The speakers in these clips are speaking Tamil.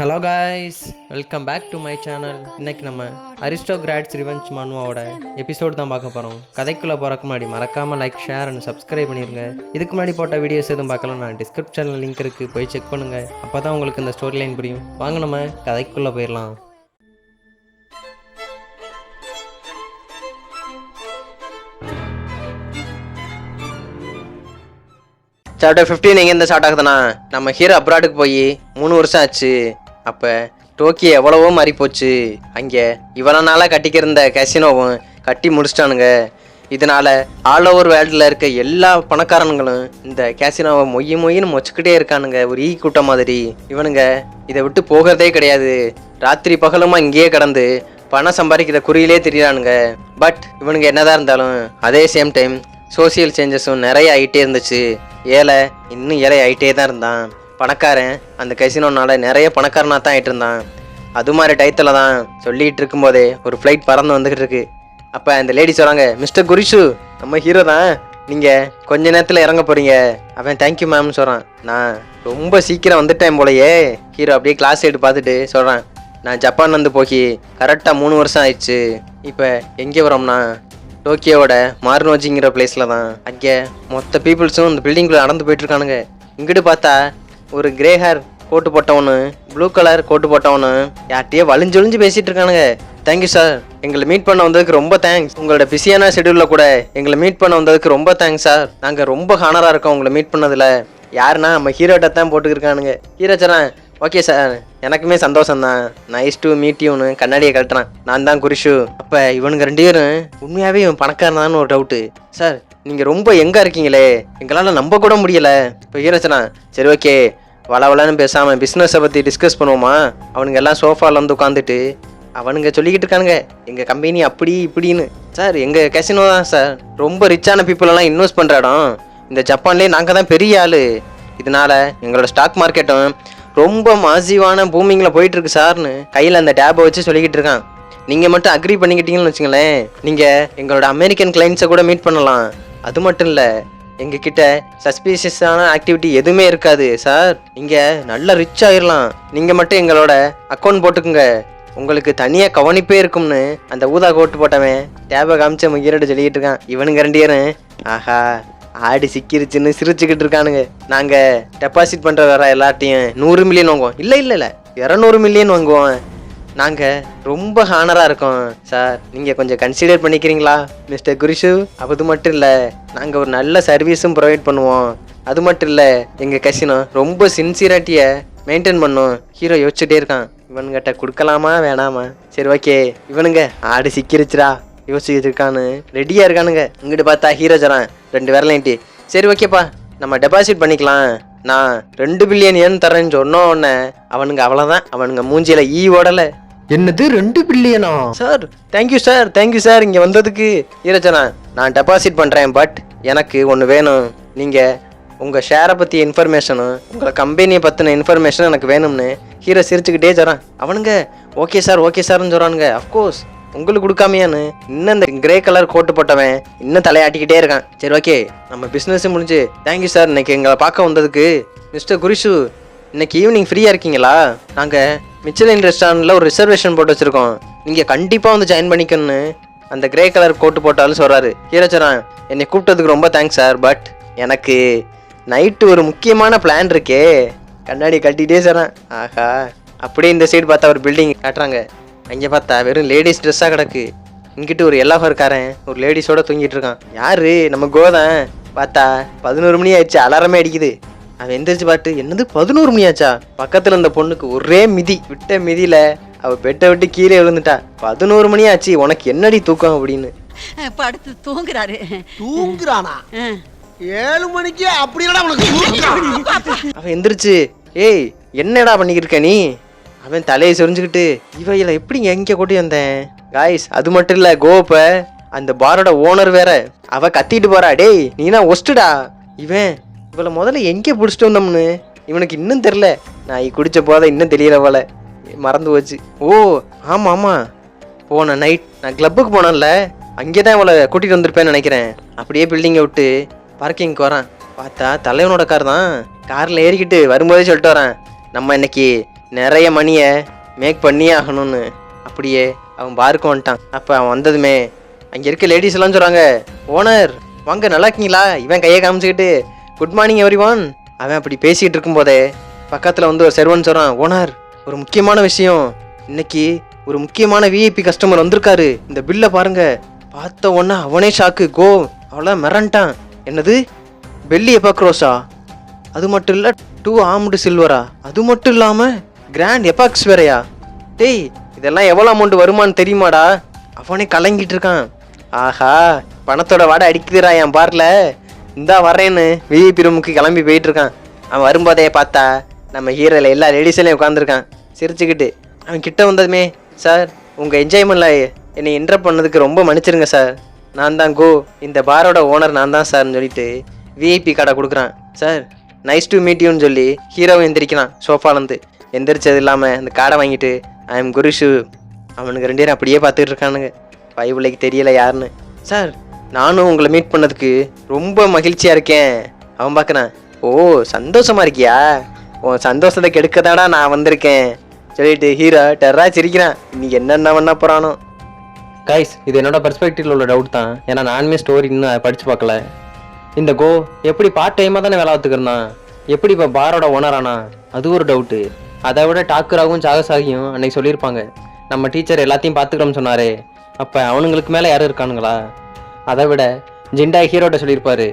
Hello guys, welcome back to my channel. இன்றைக்கி நம்ம அரிஸ்டோகிராட்ஸ் ரிவெஞ்ச் மனுவாவோட எபிசோடு தான் பார்க்க போகிறோம். கதைக்குள்ளே போகிறக்கு முன்னாடி மறக்காமல் லைக், ஷேர் அண்ட் சப்ஸ்கிரைப் பண்ணிடுங்க. இதுக்கு முன்னாடி போட்ட வீடியோஸ் எதுவும் பார்க்கலாம், நான் டிஸ்கிரிப்ஷனில் லிங்க் இருக்குது, போய் செக் பண்ணுங்கள். அப்போ தான் உங்களுக்கு இந்த ஸ்டோரி லைன் புரியும். வாங்க நம்ம கதைக்குள்ளே போயிடலாம். சாப்டர் 15 எங்கேருந்து ஸ்டார்ட் ஆகுதுண்ணா, நம்ம ஹீரோ அப்ராடுக்கு போய் 3 வருஷம் ஆச்சு. அப்போ டோக்கியோ எவ்வளவோ மாறி போச்சு. அங்கே இவ்வளோ நாளாக கட்டிக்கிருந்த கேசினோவும் கட்டி முடிச்சிட்டானுங்க. இதனால ஆல் ஓவர் வேர்ல்டில் இருக்க எல்லா பணக்காரனுங்களும் இந்த கேசினோவை மொய்யின்னு மொச்சுக்கிட்டே இருக்கானுங்க, ஒரு ஈ கூட்டம் மாதிரி. இவனுங்க இதை விட்டு போகிறதே கிடையாது. ராத்திரி பகலுமா இங்கேயே கடந்து பணம் சம்பாதிக்கிற குறியிலே தெரியானுங்க. பட் இவனுங்க என்னதான் இருந்தாலும் அதே சேம் டைம் சோசியல் சேஞ்சஸும் நிறைய ஆகிட்டே இருந்துச்சு. ஏழை இன்னும் ஏழை ஆகிட்டே தான் இருந்தான். பணக்காரன் அந்த கசினோனால நிறைய பணக்காரனாக தான் ஆகிட்டு இருந்தான். அது மாதிரி டயத்தில் தான் சொல்லிகிட்டு இருக்கும்போதே ஒரு ஃப்ளைட் பறந்து வந்துக்கிட்டு இருக்கு. அப்போ அந்த லேடி சொல்கிறாங்க, மிஸ்டர் குரிஷு, நம்ம ஹீரோ தான், நீங்கள் கொஞ்ச நேரத்தில் இறங்க போகிறீங்க. அவன் தேங்க்யூ மேம்னு சொல்கிறான். நான் ரொம்ப சீக்கிரம் வந்துட்டேன் போலையே. ஹீரோ அப்படியே கிளாஸ் எடுத்து பார்த்துட்டு சொல்கிறான், நான் ஜப்பான் வந்து போய் கரெக்டாக 3 வருஷம் ஆயிடுச்சு. இப்போ எங்கே வரோம்னா டோக்கியோவோட மார்னோஜிங்கிற பிளேஸில் தான். அங்கே மொத்த பீப்புள்ஸும் இந்த பில்டிங்குள்ளே நடந்து போயிட்டுருக்கானுங்க. இங்கிட்டு பார்த்தா ஒரு கிரே ஹேர் கோட்டு போட்டவனு, ப்ளூ கலர் கோட்டு போட்டவனு யார்கிட்டயே வலிஞ்சொழிஞ்சு பேசிகிட்டு இருக்கானுங்க. தேங்க்யூ சார், எங்களை மீட் பண்ண வந்ததுக்கு ரொம்ப தேங்க்ஸ். உங்களோட பிஸியான ஷெடியூலில் கூட எங்களை மீட் பண்ண வந்ததுக்கு ரொம்ப தேங்க்ஸ் சார். நாங்கள் ரொம்ப ஹானராக இருக்கோம் உங்களை மீட் பண்ணதில். யாருன்னா நம்ம ஹீரோட்ட தான் போட்டுக்கிருக்கானுங்க. ஹீரோ சார், ஓகே சார், எனக்குமே சந்தோஷம்தான், நைஸ் டு மீட் யூன்னு கண்ணாடியை கழட்டுறான். நான் தான் குரிஷு. அப்போ இவனுங்க 2 பேரும் உண்மையாகவே இவன் பணக்காரனான்னு ஒரு டவுட்டு. சார், நீங்கள் ரொம்ப எங்கே இருக்கீங்களே, எங்களால் நம்ப கூட முடியலை. இப்போ ஹீரோச்சனா, சரி ஓகே, வளவலன்னு பேசாமல் பிஸ்னஸை பற்றி டிஸ்கஸ் பண்ணுவோமா. அவனுங்க எல்லாம் சோஃபாவில் வந்து உட்காந்துட்டு அவனுங்க சொல்லிக்கிட்டு இருக்கானுங்க, எங்கள் கம்பெனி அப்படி இப்படின்னு. சார், எங்கள் கேசினோ தான் சார் ரொம்ப ரிச்சான பீப்புளெல்லாம் இன்வெஸ்ட் பண்ணுற இடம். இந்த ஜப்பான்லேயே நாங்கள் தான் பெரிய ஆள். இதனால் எங்களோட ஸ்டாக் மார்க்கெட்டும் ரொம்ப மாசிவான பூமிங்கில் போயிட்டுருக்கு சார்னு கையில் அந்த டேபை வச்சு சொல்லிக்கிட்டு இருக்கான். நீங்கள் மட்டும் அக்ரி பண்ணிக்கிட்டீங்கன்னு வச்சுங்களேன், நீங்கள் எங்களோட அமெரிக்கன் கிளைண்ட்ஸை கூட மீட் பண்ணலாம். அது மட்டும் இல்லை, எங்ககிட்ட சஸ்பீஷியஸான ஆக்டிவிட்டி எதுவுமே இருக்காது சார். நீங்கள் நல்லா ரிச் ஆயிடலாம். நீங்கள் மட்டும் எங்களோட அக்கௌண்ட் போட்டுக்குங்க, உங்களுக்கு தனியாக கவனிப்பே இருக்கும்னு அந்த ஊதா கோட்டு போட்டவன் டேபை காமிச்சு முகிரட்டு சொல்லிக்கிட்டு இருக்கான். இவனுங்க 2 பேரும் ஆஹா ஆடி சிக்கிருச்சுன்னு சிரிச்சுக்கிட்டு இருக்கானுங்க. நாங்கள் டெபாசிட் பண்ணுற வர எல்லாத்தையும் 100 மில்லியன் வாங்குவோம். இல்லை 200 மில்லியன் வாங்குவோம். நாங்கள் ரொம்ப ஹானராக இருக்கோம் சார், நீங்கள் கொஞ்சம் கன்சிடர் பண்ணிக்கிறீங்களா மிஸ்டர் குரிஷு. அது மட்டும் இல்லை, நாங்கள் ஒரு நல்ல சர்வீஸும் ப்ரொவைட் பண்ணுவோம். அது மட்டும் இல்லை, எங்கள் கசினோ ரொம்ப சின்சியராட்டியை மெயின்டைன் பண்ணும். ஹீரோ யோசிச்சுட்டே இருக்கான், இவனுங்கிட்ட கொடுக்கலாமா வேணாமா. சரி ஓகே, இவனுங்க ஆடு சிக்கிருச்சுடா யோசிச்சுட்டு இருக்கானு ரெடியாக இருக்கானுங்க. இங்கிட்டு பார்த்தா ஹீரோ ஜரான் 2 விரலைன்ட்டு, சரி ஓகேப்பா நம்ம டெபாசிட் பண்ணிக்கலாம், நான் 2 பில்லியன் ஏன் தரேன்னு சொன்னோம். உடனே அவனுங்க அவ்வளோதான், அவனுங்க மூஞ்சியில் ஓடலை. என்னது 2 பில்லியனா sir? Thank you sir, thank you sir இங்கே வந்ததுக்கு. ஹீரோ ஜரான், நான் டெபாசிட் பண்ணுறேன், பட் எனக்கு ஒன்று வேணும். நீங்கள் உங்கள் ஷேரை பற்றி இன்ஃபர்மேஷனும் உங்கள் கம்பெனியை பற்றின இன்ஃபர்மேஷனும் எனக்கு வேணும்னு ஹீரோ சிரிச்சுக்கிட்டே சொல்கிறான். அவனுங்க ஓகே சார்னு சொல்கிறானுங்க. அஃப்கோர்ஸ் உங்களுக்கு கொடுக்காமையான்னு இன்னும் இந்த கிரே கலர் கோட்டு போட்டவன் இன்னும் தலையாட்டிக்கிட்டே இருக்கான். சரி ஓகே, நம்ம பிஸ்னஸும் முடிஞ்சு. தேங்க்யூ சார், இன்னைக்கு எங்களை பார்க்க வந்ததுக்கு. மிஸ்டர் குரிஷு, இன்னைக்கு ஈவினிங் ஃப்ரீயாக இருக்கீங்களா? நாங்கள் மிச்சலின் ரெஸ்டாரண்ட்டில் ஒரு ரிசர்வேஷன் போட்டு வச்சுருக்கோம், நீங்கள் கண்டிப்பாக வந்து ஜாயின் பண்ணிக்கணும்னு அந்த கிரே கலர் கோட்டு போட்டாலும் சொல்கிறாரு. ஹீரோ சார், என்னை கூப்பிட்டதுக்கு ரொம்ப தேங்க்ஸ் சார், பட் எனக்கு நைட்டு ஒரு முக்கியமான பிளான் இருக்கே. கண்ணாடி கட்டிகிட்டே சொல்கிறேன். ஆஹா, அப்படியே இந்த சைடு பார்த்தா ஒரு பில்டிங் காட்டுறாங்க. அங்கே பார்த்தா வெறும் லேடிஸ் ட்ரெஸ்ஸாக கிடக்கு. இங்கிட்டு ஒரு எல்லாஃபர்காரன் ஒரு லேடிஸோட தூங்கிட்டு இருக்கான். யாரு? நம்ம கோதான். பார்த்தா 11 மணி ஆயிடுச்சு, அலாரமே அடிக்குது. அவன் எந்திரிச்சு பார்த்து, என்னது 11 மணி ஆச்சா? பக்கத்தில் இந்த பொண்ணுக்கு ஒரே மிதி, விட்ட மிதியில் அவள் பெட்டை விட்டு கீழே விழுந்துட்டா. 11 மணி ஆச்சு, உனக்கு என்னடி தூக்கம் அப்படின்னு படுத்து தூங்குறாரு. தூங்குறானா? 7 மணிக்கு அப்படி அவன் எந்திரிச்சு, ஏய் என்னடா பண்ணிக்கிட்டு இருக்க நீ? அவன் தலையை சொரிஞ்சுக்கிட்டு, இவையில எப்படி எங்கே கூட்டி வந்தேன் காய்ஸ். அது மட்டும் இல்லை, கோப்ப அந்த பாரோட ஓனர் வேற. அவ கத்திட்டு போறா, டேய் நீனா ஒஸ்ட்டுடா. இவளை முதல்ல எங்கே பிடிச்சிட்டு வந்தோம்னு இவனுக்கு இன்னும் தெரில. நான் குடிச்ச போதை இன்னும் தெரியல போல, மறந்து போச்சு. ஓ ஆமாம், போன நைட் நான் கிளப்புக்கு போனேன்ல, அங்கே தான் இவளை கூட்டிகிட்டு வந்திருப்பேன்னு நினைக்கிறேன். அப்படியே பில்டிங்கை விட்டு பார்க்கிங்க்கு வரான். பார்த்தா தலைவனோட கார் தான். காரில் ஏறிக்கிட்டு வரும்போதே சொல்லிட்டு வரேன், நம்ம இன்னைக்கு நிறைய மணியை மேக் பண்ணியே ஆகணும்னு. அப்படியே அவன் பாருக்கு வந்துட்டான். அப்போ அவன் வந்ததுமே அங்கே இருக்க லேடிஸ் எல்லாம் சொல்கிறாங்க, ஓனர் வாங்க நல்லா இருக்கீங்களா? இவன் கையை காமிச்சிக்கிட்டு குட் மார்னிங் எவ்ரிவான். அவன் அப்படி பேசிகிட்டு இருக்கும்போதே பக்கத்தில் வந்து ஒரு செர்வன் சொல்கிறான், ஓனர் ஒரு முக்கியமான விஷயம், இன்னைக்கு ஒரு முக்கியமான விஐபி கஸ்டமர் வந்திருக்காரு, இந்த பில்லை பாருங்க. பார்த்த உடனே அவனே ஷாக்கு, கோ அவ்வளோ மிரண்டான். என்னது பெல்லி எபாக்ரோஸா? அது மட்டும் இல்லை 2 ஆர்ம்டு சில்வரா? அது மட்டும் இல்லாமல் கிராண்ட் எபாக்ஸ் வேறையா? டேய் இதெல்லாம் எவ்வளோ அமௌண்ட் வருமானு தெரியுமாடா? அவனே கலங்கிட்டு இருக்கான். ஆஹா பணத்தோட வாடை அடிக்குதுடா என் பார்ல, இந்தா வரேன்னு விஐபி ரூமுக்கு கிளம்பி போயிட்டு இருக்கான். அவன் வரும்போதே பார்த்தா நம்ம ஹீரோவில் எல்லா லேடிஸ்லையும் உட்காந்துருக்கான் சிரிச்சுக்கிட்டு. அவன் கிட்ட வந்ததுமே, சார் உங்கள் என்ஜாய்மெண்ட்ல என்னை இன்டரப்ட் பண்ணதுக்கு ரொம்ப மன்னிச்சிருங்க சார், நான் தான் கோ, இந்த பாரோட ஓனர் நான் தான் சார்னு சொல்லிட்டு விஐபி கார்டை கொடுக்குறான். சார் நைஸ் டு மீட் யூன்னு சொல்லி ஹீரோவை எந்திரிக்கிறான் சோஃபாலேருந்து. எந்திரிச்சது இல்லாமல் அந்த கார்டை வாங்கிட்டு ஐ எம் குருஷு. அவனுக்கு 2 பேரும் அப்படியே பார்த்துட்டு இருக்கானுங்க. பைபிளைக்கு தெரியல யாருன்னு. சார் நானும் உங்களை மீட் பண்ணதுக்கு ரொம்ப மகிழ்ச்சியாக இருக்கேன். அவன் பார்க்குறான், ஓ சந்தோஷமாக இருக்கியா? உன் சந்தோஷத்தை கெடுக்கதாடா நான் வந்திருக்கேன் சொல்லிட்டு ஹீரோ டெர்ரா சிரிக்கிறான். இன்னைக்கு என்னென்ன பண்ண போகிறானோ. கைஸ் இது என்னோட பெர்ஸ்பெக்டிவ்ல உள்ள டவுட் தான், ஏன்னா நானுமே ஸ்டோரி இன்னும் படித்து பார்க்கல. இந்த கோ எப்படி பார்ட் டைமாக தானே வேலை பார்த்துக்கிறந்தான், எப்படி இப்போ பாரோட ஓனரானா? அது ஒரு டவுட்டு. அதை விட டாக்குராகவும் சாகசாகியும் அன்னைக்கு சொல்லியிருப்பாங்க, நம்ம டீச்சர் எல்லாத்தையும் பார்த்துக்கிறோம்னு சொன்னாரே, அப்போ அவனுங்களுக்கு மேலே யாரும் இருக்கானுங்களா? அதை விட ஜிண்டாய் ஹீரோட்ட சொல்லியிருப்பாரு,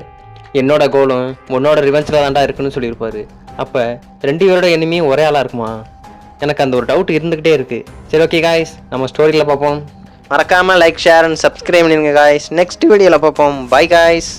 என்னோட கோலும் உன்னோட ரிவெஞ்சில் தாண்டா இருக்குன்னு சொல்லியிருப்பாரு. அப்போ 2 பேரோட எனிமியும் ஒரே ஆளாக இருக்குமா? எனக்கு அந்த ஒரு டவுட் இருந்துக்கிட்டே இருக்குது. சரி ஓகே காய்ஸ், நம்ம ஸ்டோரியில் பார்ப்போம். மறக்காமல் லைக் ஷேர் அண்ட் சப்ஸ்கிரைப் பண்ணிடுங்க காய்ஸ். நெக்ஸ்ட் வீடியோவில் பார்ப்போம். By guys.